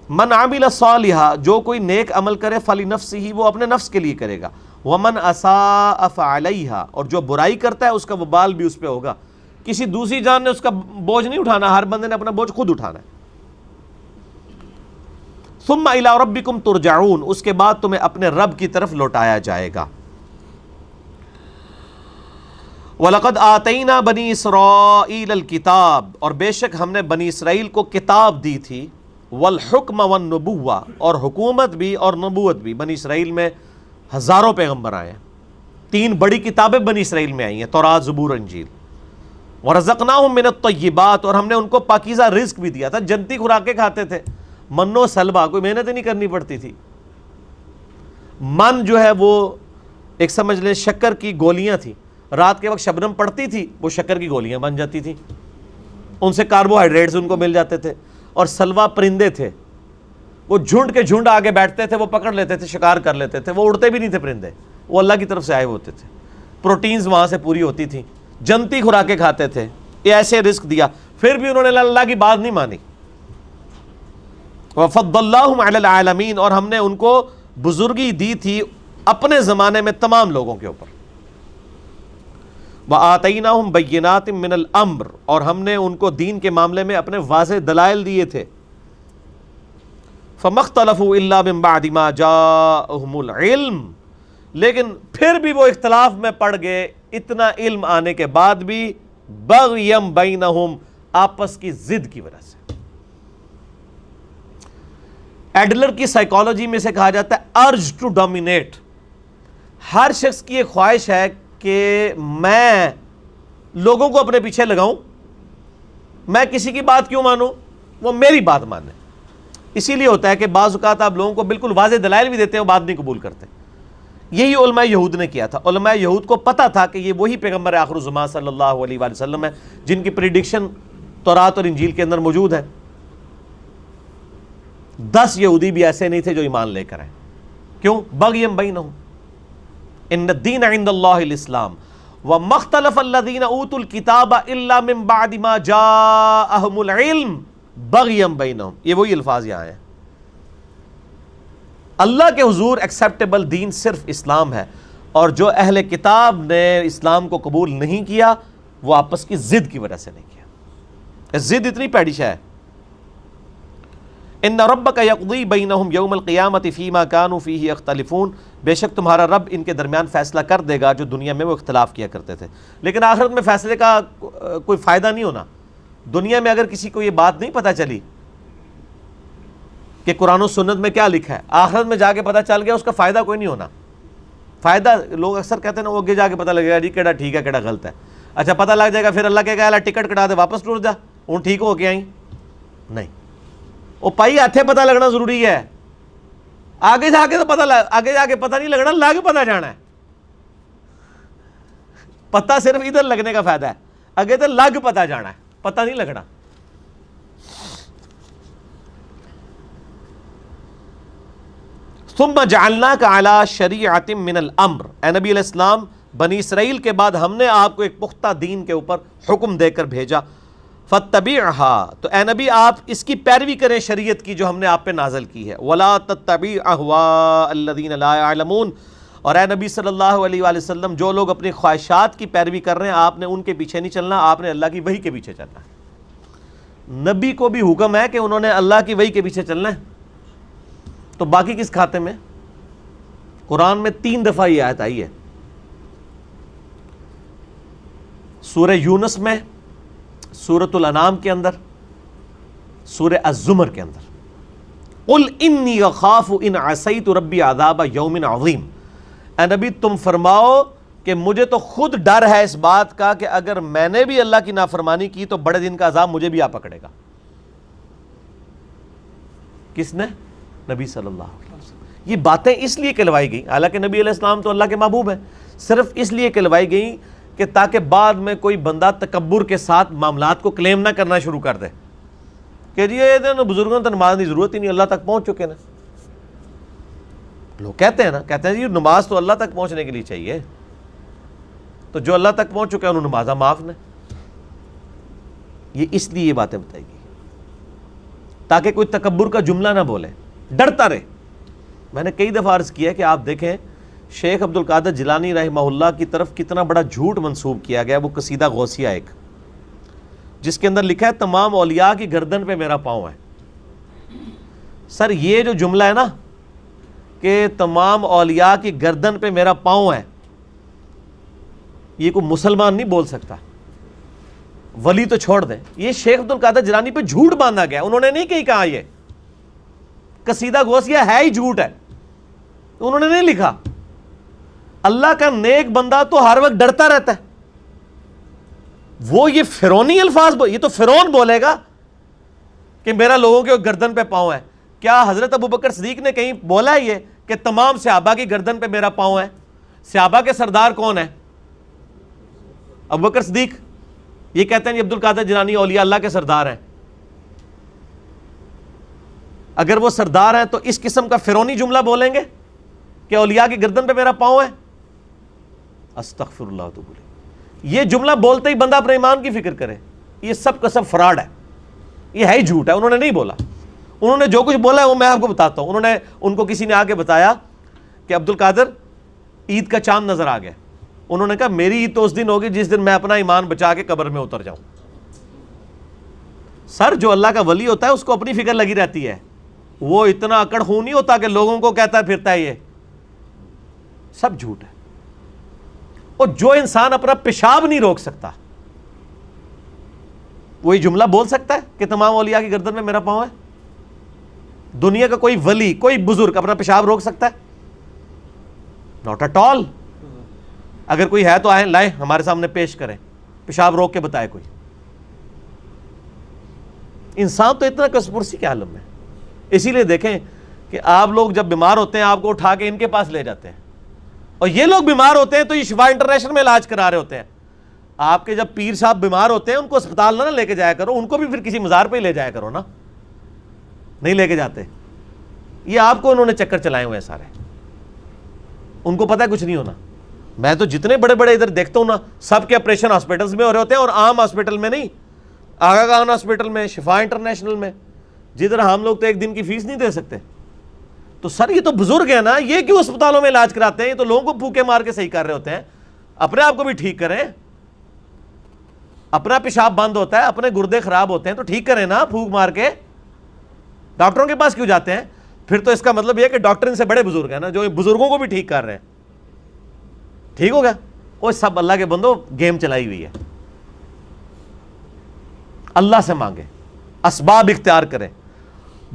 من عمل صالحا، جو کوئی نیک عمل کرے فلنفسہ، وہ اپنے نفس کے لیے کرے گا، ومن اساء فعلیہا، اور جو برائی کرتا ہے اس کا وبال بھی اس پہ ہوگا. کسی دوسری جان نے اس کا بوجھ نہیں اٹھانا، ہر بندے نے اپنا بوجھ خود اٹھانا ہے. ثم الی ربکم ترجعون، اس کے بعد تمہیں اپنے رب کی طرف لوٹایا جائے گا. وَلَقَدْ آتَيْنَا بَنِي إِسْرَائِيلَ الْكِتَابَ، اور بے شک ہم نے بنی اسرائیل کو کتاب دی تھی، والحکم والنبوہ، اور حکومت بھی اور نبوت بھی. بنی اسرائیل میں ہزاروں پیغمبر آئے ہیں، 3 بڑی کتابیں بنی اسرائیل میں آئی ہیں، تورات، زبور، انجیل. وَرَزَقْنَاهُم مِّنَ الطَّيِّبَاتِ، اور ہم نے ان کو پاکیزہ رزق بھی دیا تھا، جنتی خوراکیں کھاتے تھے، من و سلوہ، کوئی محنت ہی نہیں کرنی پڑتی تھی. من جو ہے وہ ایک سمجھ لیں شکر کی گولیاں تھیں، رات کے وقت شبنم پڑتی تھی وہ شکر کی گولیاں بن جاتی تھیں، ان سے کاربوہائیڈریٹس ان کو مل جاتے تھے. اور سلوہ پرندے تھے، وہ جھنڈ کے جھنڈ آگے بیٹھتے تھے، وہ پکڑ لیتے تھے، شکار کر لیتے تھے، وہ اڑتے بھی نہیں تھے پرندے، وہ اللہ کی طرف سے آئے ہوتے تھے، پروٹینز وہاں سے پوری ہوتی تھیں، جنتی خوراکیں کھاتے تھے. یہ ایسے رزق دیا، پھر بھی انہوں نے اللہ کی بات نہیں مانی. وَفَضَّلْنَاهُمْ عَلَى الْعَالَمِينَ، اور ہم نے ان کو بزرگی دی تھی اپنے زمانے میں تمام لوگوں کے اوپر. وَآتَيْنَاهُمْ بَيِّنَاتٍ مِّنَ الْأَمْرِ، اور ہم نے ان کو دین کے معاملے میں اپنے واضح دلائل دیے تھے. فَمَا اخْتَلَفُوا إِلَّا مِن بَعْدِ مَا جَاءَهُمُ الْعِلْمُ، لیکن پھر بھی وہ اختلاف میں پڑ گئے اتنا علم آنے کے بعد بھی، بَغْيًا بَيْنَهُمْ، آپس کی ضد کی وجہ سے. ایڈلر کی سائیکالوجی میں سے کہا جاتا ہے ارج ٹو ڈومینیٹ. ہر شخص کی ایک خواہش ہے کہ میں لوگوں کو اپنے پیچھے لگاؤں، میں کسی کی بات کیوں مانوں، وہ میری بات مانے. اسی لیے ہوتا ہے کہ بعض اوقات آپ لوگوں کو بالکل واضح دلائل بھی دیتے ہیں، وہ بات نہیں قبول کرتے. یہی علماء یہود نے کیا تھا. علماء یہود کو پتا تھا کہ یہ وہی پیغمبر آخر الزمان صلی اللہ علیہ وآلہ وسلم ہے جن کی پریڈکشن تورات اور انجیل کے اندر موجود ہے. 10 یہودی بھی ایسے نہیں تھے جو ایمان لے کر آئے. کیوں؟ بغیم بینہم، ان الدین عند اللہ الاسلام، وما اختلف الذین اوتوا الکتاب الا من بعد ما جاءہم العلم بغیم بینہم. یہ وہی الفاظ یہاں ہیں. اللہ کے حضور ایکسیپٹیبل دین صرف اسلام ہے، اور جو اہل کتاب نے اسلام کو قبول نہیں کیا وہ آپس کی ضد کی وجہ سے نہیں کیا. ضد اتنی پیڑی شے ہے. ان ربک یقضی بینہم یوم القیامۃ فیما کانوا فیہ یختلفون، بے شک تمہارا رب ان کے درمیان فیصلہ کر دے گا جو دنیا میں وہ اختلاف کیا کرتے تھے. لیکن آخرت میں فیصلے کا کوئی فائدہ نہیں ہونا. دنیا میں اگر کسی کو یہ بات نہیں پتہ چلی کہ قرآن و سنت میں کیا لکھا ہے، آخرت میں جا کے پتہ چل گیا، اس کا فائدہ کوئی نہیں ہونا. فائدہ لوگ اکثر کہتے ہیں نا وہ آگے جا کے پتہ لگے گا جی کیڑا ٹھیک ہے کیڑا غلط ہے. اچھا پتہ لگ جائے گا پھر اللہ کہے گا اللہ ٹکٹ کٹا دے واپس ٹور جا، ہوں ٹھیک ہو کے آئیں. نہیں، وہ پائی ہاتھے پتہ لگنا ضروری ہے. آگے جا کے تو آگے جا کے پتہ نہیں لگنا، لگ پتہ جانا ہے. پتہ صرف ادھر لگنے کا فائدہ ہے، آگے تو لگ پتہ جانا ہے، پتہ نہیں لگنا. ثم جعلناک علی شریعۃ من الامر، اے نبی علیہ السلام بنی اسرائیل کے بعد ہم نے آپ کو ایک پختہ دین کے اوپر حکم دے کر بھیجا. فاتبعھا، تو اے نبی آپ اس کی پیروی کریں شریعت کی جو ہم نے آپ پہ نازل کی ہے. ولا تتبع اہواء الذین لا یعلمون، اور اے نبی صلی اللہ علیہ وآلہ وسلم جو لوگ اپنی خواہشات کی پیروی کر رہے ہیں آپ نے ان کے پیچھے نہیں چلنا، آپ نے اللہ کی وحی کے پیچھے چلنا ہے. نبی کو بھی حکم ہے کہ انہوں نے اللہ کی وحی کے پیچھے چلنا ہے. تو باقی کس کھاتے میں؟ قرآن میں 3 دفعہ یہ آیت آئی ہے. سورہ یونس میں، سورۃ الانعام کے اندر، سورہ الزمر کے اندر. قل انی اخاف ان عصیت ربی عذاب یوم عظیم، اے نبی تم فرماؤ کہ مجھے تو خود ڈر ہے اس بات کا کہ اگر میں نے بھی اللہ کی نافرمانی کی تو بڑے دن کا عذاب مجھے بھی آ پکڑے گا. کس نے؟ نبی صلی اللہ علیہ وسلم. یہ باتیں اس لیے کہلوائی گئیں، حالانکہ نبی علیہ السلام تو اللہ کے محبوب ہیں، صرف اس لیے کہلوائی گئیں کہ تاکہ بعد میں کوئی بندہ تکبر کے ساتھ معاملات کو کلیم نہ کرنا شروع کر دے کہ جی یہ بزرگوں تو نماز کی ضرورت ہی نہیں، اللہ تک پہنچ چکے نا. لوگ کہتے ہیں نا، کہتے ہیں جی نماز تو اللہ تک پہنچنے کے لیے چاہیے، تو جو اللہ تک پہنچ چکے ہیں انہوں نمازہ معاف نے. یہ اس لیے یہ باتیں بتائی گئی. تاکہ کوئی تکبر کا جملہ نہ بولے، ڈرتا رہے۔ میں نے کئی دفعہ عرض کیا کہ آپ دیکھیں شیخ عبد القادر جیلانی رحمہ اللہ کی طرف کتنا بڑا جھوٹ منسوب کیا گیا، وہ قصیدہ غوثیہ ایک، جس کے اندر لکھا ہے تمام اولیاء کی گردن پہ میرا پاؤں ہے۔ سر یہ جو جملہ ہے نا کہ تمام اولیاء کی گردن پہ میرا پاؤں ہے، یہ کوئی مسلمان نہیں بول سکتا، ولی تو چھوڑ دیں، یہ شیخ عبد القادر جیلانی پہ جھوٹ باندھا گیا، انہوں نے نہیں کہا یہ قصیدہ غوثیہ ہے ہی جھوٹ ہے، انہوں نے نہیں لکھا۔ اللہ کا نیک بندہ تو ہر وقت ڈرتا رہتا ہے، وہ یہ فرعونی الفاظ یہ تو فرعون بولے گا کہ میرا لوگوں کے گردن پہ پاؤں ہے۔ کیا حضرت ابوبکر صدیق نے کہیں بولا ہے یہ کہ تمام صحابہ کی گردن پہ میرا پاؤں ہے؟ صحابہ کے سردار کون ہے؟ ابوبکر صدیق۔ یہ کہتے ہیں عبد القادر جیلانی اولیاء اللہ کے سردار ہیں۔ اگر وہ سردار ہیں تو اس قسم کا فرعونی جملہ بولیں گے کہ اولیاء کی گردن پہ میرا پاؤں ہے؟ استغفر اللہ تو بولے، یہ جملہ بولتے ہی بندہ اپنے ایمان کی فکر کرے، یہ سب کا سب فراڈ ہے، یہ ہے ہی جھوٹ ہے، انہوں نے نہیں بولا۔ انہوں نے جو کچھ بولا ہے وہ میں آپ کو بتاتا ہوں۔ ان کو کسی نے آ کے بتایا کہ عبد القادر عید کا چاند نظر آ گیا، انہوں نے کہا میری عید تو اس دن ہوگی جس دن میں اپنا ایمان بچا کے قبر میں اتر جاؤں۔ سر جو اللہ کا ولی ہوتا ہے اس کو اپنی فکر لگی رہتی ہے، وہ اتنا اکڑ خون نہیں ہوتا کہ لوگوں کو کہتا پھرتا ہے، یہ سب جھوٹ ہے۔ اور جو انسان اپنا پیشاب نہیں روک سکتا وہی جملہ بول سکتا ہے کہ تمام اولیاء کی گردن میں میرا پاؤں ہے؟ دنیا کا کوئی ولی کوئی بزرگ اپنا پیشاب روک سکتا ہے؟ Not at all. اگر کوئی ہے تو آئیں لائیں ہمارے سامنے پیش کریں، پیشاب روک کے بتائے کوئی۔ انسان تو اتنا کسپرسی کے عالم میں، اسی لیے دیکھیں کہ آپ لوگ جب بیمار ہوتے ہیں آپ کو اٹھا کے ان کے پاس لے جاتے ہیں، اور یہ لوگ بیمار ہوتے ہیں تو یہ شفا انٹرنیشنل میں علاج کرا رہے ہوتے ہیں۔ آپ کے جب پیر صاحب بیمار ہوتے ہیں ان کو اسپتال نہ لے کے جایا کرو، ان کو بھی پھر کسی مزار پہ ہی لے جایا کرو نا، نہیں لے کے جاتے۔ یہ آپ کو انہوں نے چکر چلائے ہوئے ہیں سارے، ان کو پتہ ہے کچھ نہیں ہونا۔ میں تو جتنے بڑے بڑے ادھر دیکھتا ہوں نا، سب کے آپریشن ہاسپٹلز میں ہو رہے ہوتے ہیں، اور عام ہاسپٹل میں نہیں، آغا خان ہاسپٹل میں، شفا انٹرنیشنل میں، جدھر ہم لوگ تو ایک دن کی فیس نہیں دے سکتے۔ تو سر یہ تو بزرگ ہیں نا، یہ کیوں اسپتالوں میں علاج کراتے ہیں؟ یہ تو لوگوں کو پھوکے مار کے صحیح کر رہے ہوتے ہیں، اپنے آپ کو بھی ٹھیک کریں۔ اپنا پیشاب بند ہوتا ہے، اپنے گردے خراب ہوتے ہیں تو ٹھیک کریں نا پھوک مار کے، ڈاکٹروں کے پاس کیوں جاتے ہیں؟ پھر تو اس کا مطلب یہ کہ ڈاکٹر ان سے بڑے بزرگ ہیں نا، جو بزرگوں کو بھی ٹھیک کر رہے ہیں۔ ٹھیک ہو گیا؟ وہ سب اللہ کے بندوں گیم چلائی ہوئی ہے۔ اللہ سے مانگے، اسباب اختیار کریں۔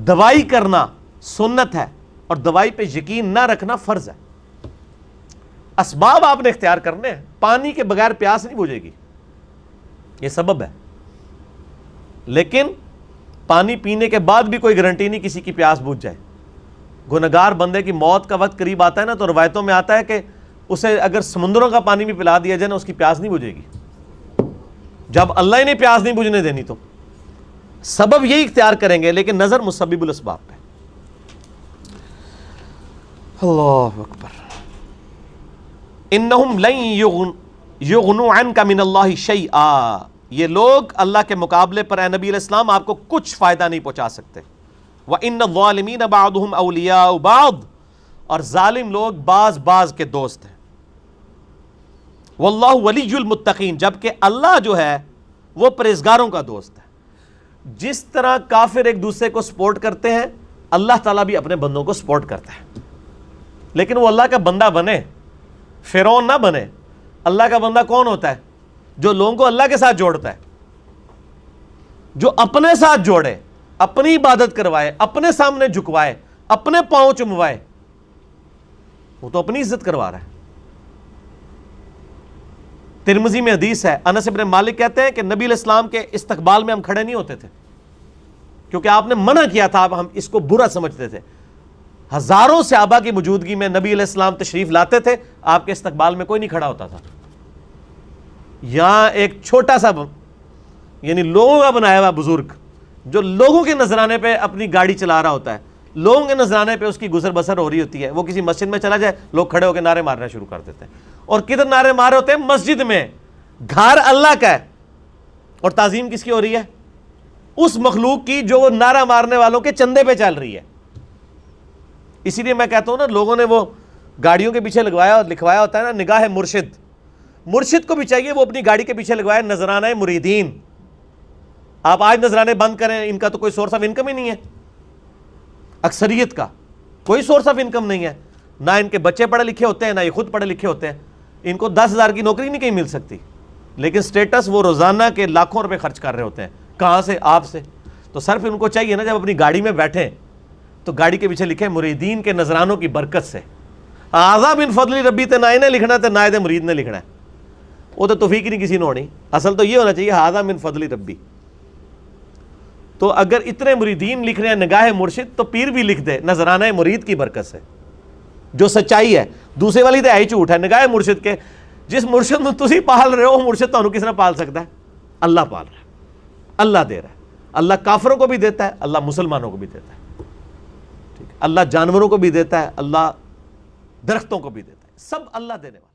دوائی کرنا سنت ہے اور دوائی پہ یقین نہ رکھنا فرض ہے۔ اسباب آپ نے اختیار کرنے ہیں۔ پانی کے بغیر پیاس نہیں بجھے گی، یہ سبب ہے، لیکن پانی پینے کے بعد بھی کوئی گارنٹی نہیں کسی کی پیاس بجھ جائے۔ گنہگار بندے کی موت کا وقت قریب آتا ہے نا، تو روایتوں میں آتا ہے کہ اسے اگر سمندروں کا پانی بھی پلا دیا جائے نا، اس کی پیاس نہیں بجھے گی، جب اللہ ہی نے پیاس نہیں بجھنے دینی۔ تو سبب یہی اختیار کریں گے، لیکن نظر مسبب الاسباب پہ۔ اللہ اکبر۔ انہم لن یغنوا عنک من اللہ شیئا، یہ لوگ اللہ کے مقابلے پر اے نبی علیہ السلام آپ کو کچھ فائدہ نہیں پہنچا سکتے۔ وَإِنَّ الظَّالِمِينَ بَعْضُهُمْ أَوْلِيَاءُ بَعْضٍ، اور ظالم لوگ بعض کے دوست ہیں۔ وَاللَّهُ وَلِيُّ الْمُتَّقِينَ، جبکہ اللہ جو ہے وہ پرہیزگاروں کا دوست ہے۔ جس طرح کافر ایک دوسرے کو سپورٹ کرتے ہیں، اللہ تعالیٰ بھی اپنے بندوں کو سپورٹ کرتا ہے، لیکن وہ اللہ کا بندہ بنے، فرعون نہ بنے۔ اللہ کا بندہ کون ہوتا ہے؟ جو لوگوں کو اللہ کے ساتھ جوڑتا ہے، جو اپنے ساتھ جوڑے، اپنی عبادت کروائے، اپنے سامنے جھکوائے، اپنے پاؤں چموائے، وہ تو اپنی عزت کروا رہا ہے۔ ترمذی میں حدیث ہے، انس بن مالک کہتے ہیں کہ نبی علیہ السلام کے استقبال میں ہم کھڑے نہیں ہوتے تھے، کیونکہ آپ نے منع کیا تھا، ہم اس کو برا سمجھتے تھے۔ ہزاروں صحابہ کی موجودگی میں نبی علیہ السلام تشریف لاتے تھے، آپ کے استقبال میں کوئی نہیں کھڑا ہوتا تھا۔ یہاں ایک چھوٹا سا یعنی لوگوں کا بنایا ہوا بزرگ جو لوگوں کے نذرانے پہ اپنی گاڑی چلا رہا ہوتا ہے، لوگوں کے نذرانے پہ اس کی گزر بسر ہو رہی ہوتی ہے، وہ کسی مسجد میں چلا جائے، لوگ کھڑے ہو کے نعرے مارنا شروع کر دیتے ہیں۔ اور کدھر نعرے مارے ہوتے ہیں؟ مسجد میں۔ گھر اللہ کا ہے اور تعظیم کس کی ہو رہی ہے؟ اس مخلوق کی جو نعرہ مارنے والوں کے چندے پہ چل رہی ہے. اسی لیے میں کہتا ہوں نا، لوگوں نے وہ گاڑیوں کے پیچھے لکھوایا ہوتا ہے نا نگاہ مرشد. مرشد کو بھی چاہیے وہ اپنی گاڑی کے پیچھے لگوائے نذرانہ مریدین. آپ آج نذرانے بند کریں، ان کا تو کوئی سورس آف انکم ہی نہیں ہے. اکثریت کا کوئی سورس آف انکم نہیں ہے. نہ ان کے بچے پڑھے لکھے ہوتے ہیں، نہ یہ خود پڑھے لکھے ہوتے ہیں. ان کو 10,000 کی نوکری نہیں کہیں مل سکتی، لیکن سٹیٹس وہ روزانہ کے لاکھوں روپے خرچ کر رہے ہوتے ہیں. کہاں سے؟ آپ سے. تو صرف ان کو چاہیے نا جب اپنی گاڑی میں بیٹھیں تو گاڑی کے پیچھے لکھیں مریدین کے نذرانوں کی برکت سے. آزا من فضل ربی تے نائے نے لکھنا تے نائے مرید نے لکھنا ہے، وہ تو توفیق ہی نہیں کسی نے ہونی. اصل تو یہ ہونا چاہیے آزا من فضل ربی. تو اگر اتنے مریدین لکھ رہے ہیں نگاہ مرشد، تو پیر بھی لکھ دے نذرانہ مرید کی برکت سے، جو سچائی ہے. دوسرے والی تو ہے ہی جھوٹ ہے. نگاہ مرشد کے جس مرشد میں تسی پال رہے ہو وہ مرشد تو کس نے پال سکتا ہے؟ اللہ پال رہا ہے، اللہ دے رہا ہے. اللہ کافروں کو بھی دیتا ہے، اللہ مسلمانوں کو بھی دیتا ہے. ٹھیک ہے، اللہ جانوروں کو بھی دیتا ہے، اللہ درختوں کو بھی دیتا ہے. سب اللہ دینے والا.